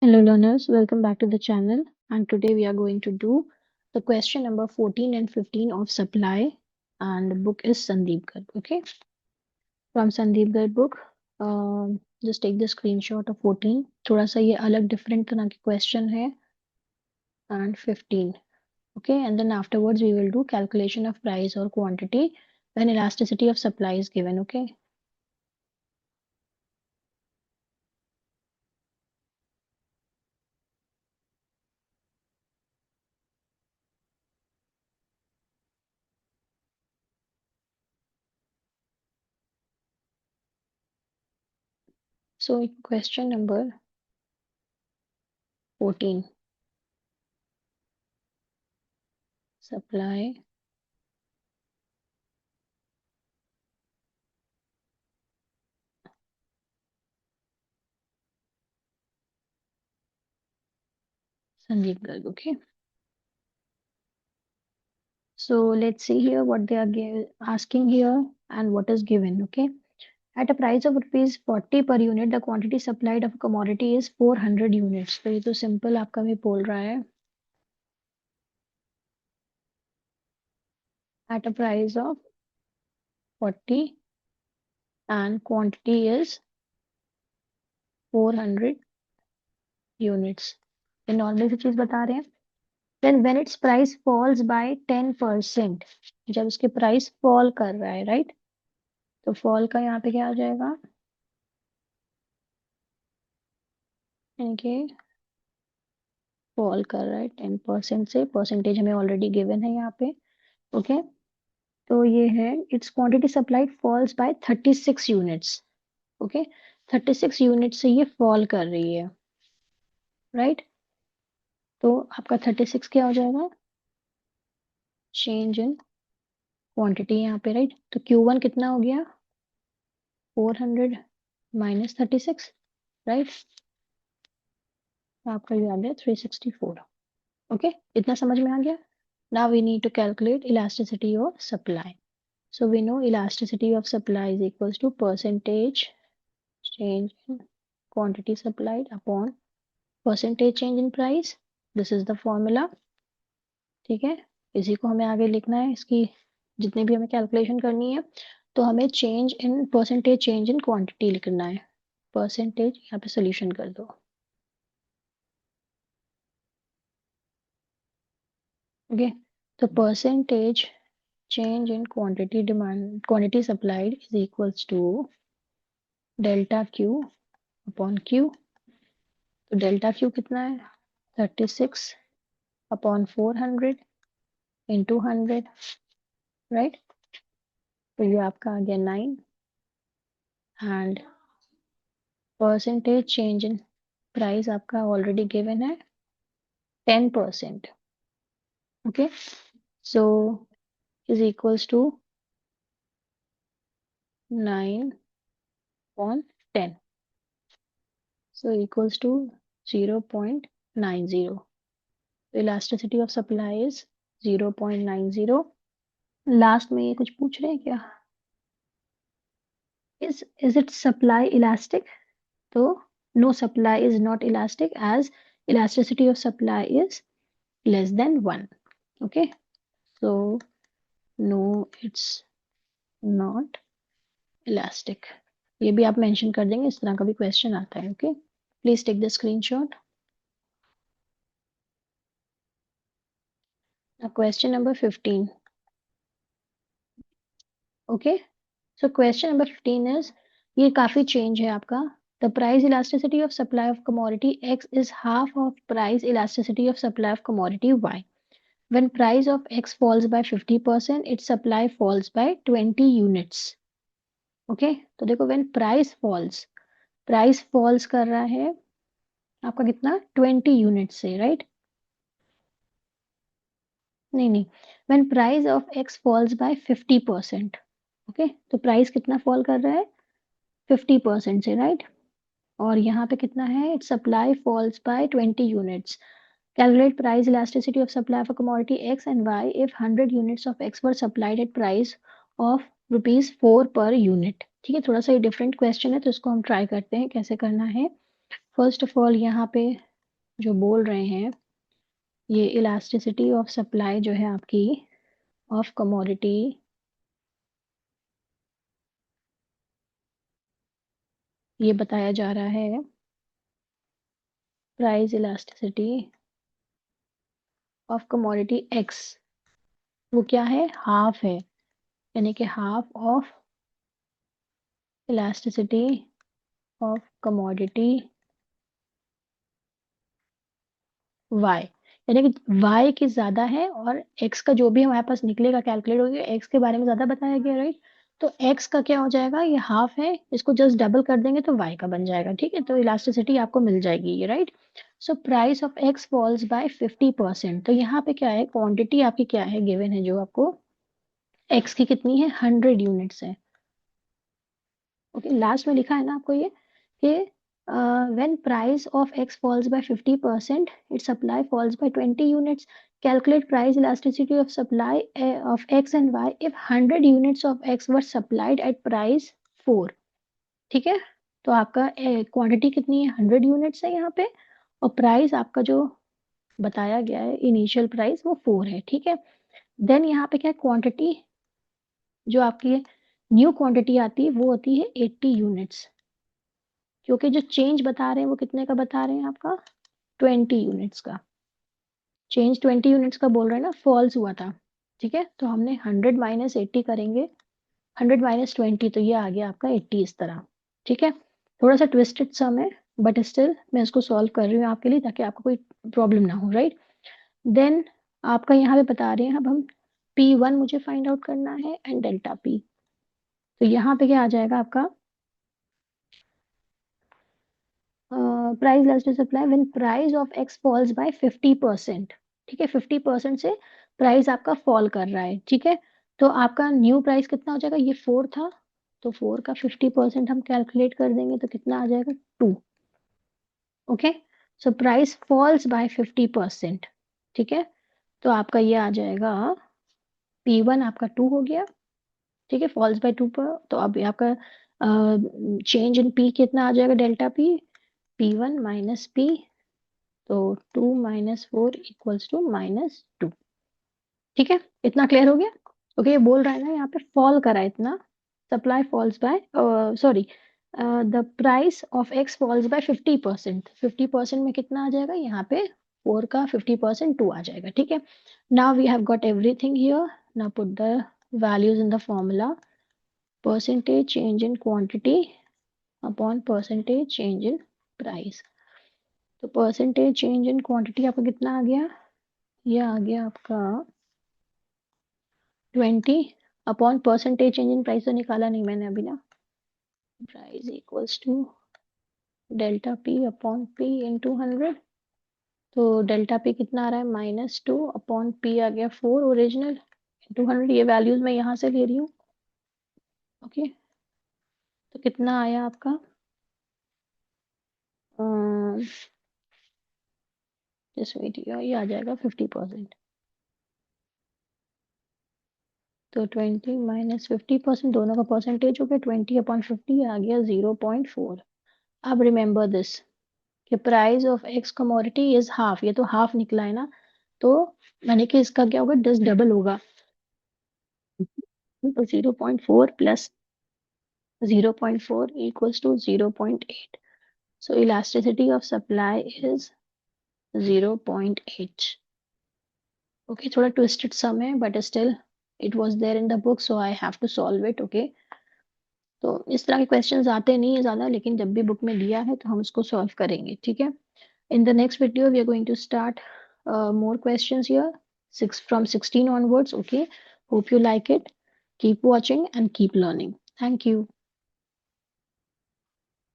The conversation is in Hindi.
Hello learners, welcome back to the channel, and today we are going to do the question number 14 and 15 of supply, and the book is Sandeep Garg. Okay, from Sandeep Garg book. Just take the screenshot of 14. थोड़ा सा ये अलग different तरह के question है, and 15. Okay, and then afterwards we will do calculation of price or quantity when elasticity of supply is given. Okay. So question number 14. Supply Sandeep Garg. Okay. So let's see here what they are asking here and what is given. Okay. At a price of rupees 40 per unit, the quantity supplied of a commodity is 400 units. तो ये तो simple आपका भी बोल रहा है. At a price of 40 and quantity is 400 units. ये normal सी चीज बता रहे हैं. Then when its price falls by 10%, जब उसके price fall कर रहा है, right? तो fall का यहाँ पे क्या आ जाएगा? इनके fall कर रहा है 10% से, percentage हमें already given है यहाँ पे. Okay. तो ये है it's quantity supplied falls by 36 units. Okay, 36 unit से ये फॉल कर रही है, राइट? तो आपका 36 क्या हो जाएगा? चेंज इन क्वांटिटी यहाँ पे, राइट? तो Q1 कितना हो गया? 400 माइनस 36, राइट? आपका याद है 364. ओके, इतना समझ में आ गया? Now we need to calculate elasticity of supply. So we know elasticity of supply is equals to percentage change in quantity supplied upon percentage change in price. This is the formula. ठीक है, इसी को हमें आगे लिखना है. इसकी जितनी भी हमें कैलकुलेशन करनी है तो हमें change in percentage change in quantity लिखना है. परसेंटेज यहाँ पे सोल्यूशन कर दो. ओके, तो percentage change in quantity supplied is equals to delta Q upon Q. तो delta Q कितना है? 36 upon 400 into 100, right? तो ये आपका आ गया 9. And percentage change in price आपका ऑलरेडी गिवन है 10%. Okay, so is equals to 9 upon 10, so equals to 0.90. Elasticity of supply is 0.90. Last में ये कुछ पूछ रहे हैं क्या? Is it supply elastic? तो no, supply is not elastic as elasticity of supply is less than 1. Okay, so no, it's not elastic. ये भी आप मेंशन कर देंगे, इस तरह का भी क्वेश्चन आता है. Okay, please take the screenshot. Question number 15. Okay, so question number 15 is, ये काफी चेंज है आपका. The price elasticity of supply of commodity X is half of price elasticity of supply of commodity Y. When price of X falls by 50%, its supply falls by 20 units. Okay, तो देखो when price falls कर रहा है आपका कितना? 20 units से, right? नहीं, when price of X falls by 50%. Okay, तो price कितना fall कर रहा है? 50% से, right? और यहाँ पे कितना है? Its supply falls by 20 units. Calculate price elasticity of supply of a commodity X and Y if 100 units of X were supplied at price of ₹4 per unit. ठीक है, थोड़ा सा ये डिफरेंट क्वेश्चन है तो इसको हम ट्राई करते हैं कैसे करना है. फर्स्ट ऑफ ऑल यहाँ पे जो बोल रहे हैं ये इलास्टिसिटी ऑफ सप्लाई जो है आपकी ऑफ कमोडिटी ये बताया जा रहा है price elasticity of commodity x, वो क्या है, हाफ है, यानी कि half of elasticity of commodity y, यानी कि वाई की ज्यादा है और एक्स का जो भी हमारे पास निकलेगा कैलकुलेट होगा एक्स के बारे में ज्यादा बताया गया, राइट। तो एक्स का क्या हो जाएगा, ये हाफ है, इसको जस्ट डबल कर देंगे तो वाई का बन जाएगा, ठीक है। तो इलास्टिसिटी आपको मिल जाएगी ये, right. So price of x falls by 50%। तो यहाँ पे क्या है, क्वांटिटी आपकी क्या है, गिवन है जो आपको एक्स की कितनी है, 100 यूनिट्स है। ओके, लास्ट में लिखा है ना आपको ये कि when price of x falls by 50%, its supply falls by 20 units. Calculate price elasticity of supply of x and y if 100 units of x were supplied at price 4. ठीक है, तो आपका क्वांटिटी कितनी है, 100 यूनिट्स है यहाँ पे, और प्राइस आपका जो बताया गया है इनिशियल प्राइस वो 4 है, ठीक है। देन यहाँ पे क्या क्वांटिटी जो आपकी न्यू क्वांटिटी आती है वो होती है 80 यूनिट्स, क्योंकि जो चेंज बता रहे हैं वो कितने का बता रहे हैं, आपका 20 यूनिट्स का। चेंज 20 यूनिट्स का बोल रहे हैं ना, फॉल्स हुआ था, ठीक है। तो हमने 100 माइनस 80 करेंगे, 100 माइनस 20, तो ये आ गया आपका 80 इस तरह, ठीक है। थोड़ा सा ट्विस्टेड सम है बट स्टिल मैं इसको सॉल्व कर रही हूँ आपके लिए ताकि आपको कोई प्रॉब्लम ना हो, राइट। देन आपका यहाँ पे बता रहे हैं अब हम P1 मुझे फाइंड आउट करना है एंड डेल्टा P। तो यहाँ पे क्या आ जाएगा आपका, price less to supply when price of x falls by 50%, ठीक है। 50% से प्राइस आपका फॉल कर रहा है, ठीक है। तो आपका न्यू प्राइस कितना हो जाएगा, ये 4 था, तो 4 का 50% हम कैलकुलेट कर देंगे तो कितना आ जाएगा, 2। Okay, so price falls by 50%, ठीक है। तो आपका ये आ जाएगा P1 आपका 2 हो गया, ठीक है, फॉल्स बाय 2 पर। तो अब आपका चेंज इन P कितना आ जाएगा, डेल्टा P1 माइनस P, तो 2 माइनस 4 इक्वल्स टू -2, ठीक है। इतना क्लियर हो गया। ओके, ये बोल रहा है ना यहाँ पे फॉल करा है इतना, supply falls by, sorry, the price of x falls by 50%। 50% में कितना आ जाएगा यहाँ पे, 4 का 50% 2 आ जाएगा, ठीक है। Now we have got everything here. Now put the values in the formula, percentage change in quantity upon percentage change in price. तो परसेंटेज चेंज इन क्वांटिटी आपका कितना आ गया, ये आ गया आपका 20 upon percentage change in price, तो निकाला नहीं मैंने अभी ना, price equals to delta P upon P into 100। तो डेल्टा P कितना आ रहा है, -2 अपॉन P आ गया 4 ओरिजिनल इंटू 100, ये वैल्यूज मैं यहाँ से ले रही हूँ। ओके, तो कितना आया आपका, जिस ये आ जाएगा 50%। तो 20 माइनस 50% दोनों का परसेंटेज हो गया, 20 अपॉन 50 आ गया 0.4। अब रिमेंबर दिस कि price of x commodity is half, ये तो हाफ निकला है ना, तो मैंने कि इसका क्या होगा, 10 डबल होगा, तो 0.4 plus 0.4 equals to 0.8। So elasticity of supply is 0.8। Okay, थोड़ा ट्विस्टेड सम है but still it was there in the book so I have to solve it. Okay, तो इस तरह के क्वेश्चंस आते नहीं है ज्यादा, लेकिन जब भी बुक में दिया है तो हम उसको सॉल्व करेंगे, ठीक है। In the next video, we are going to start more questions here, from 16 onwards. Okay, hope you like it. Keep watching and keep learning. Thank you.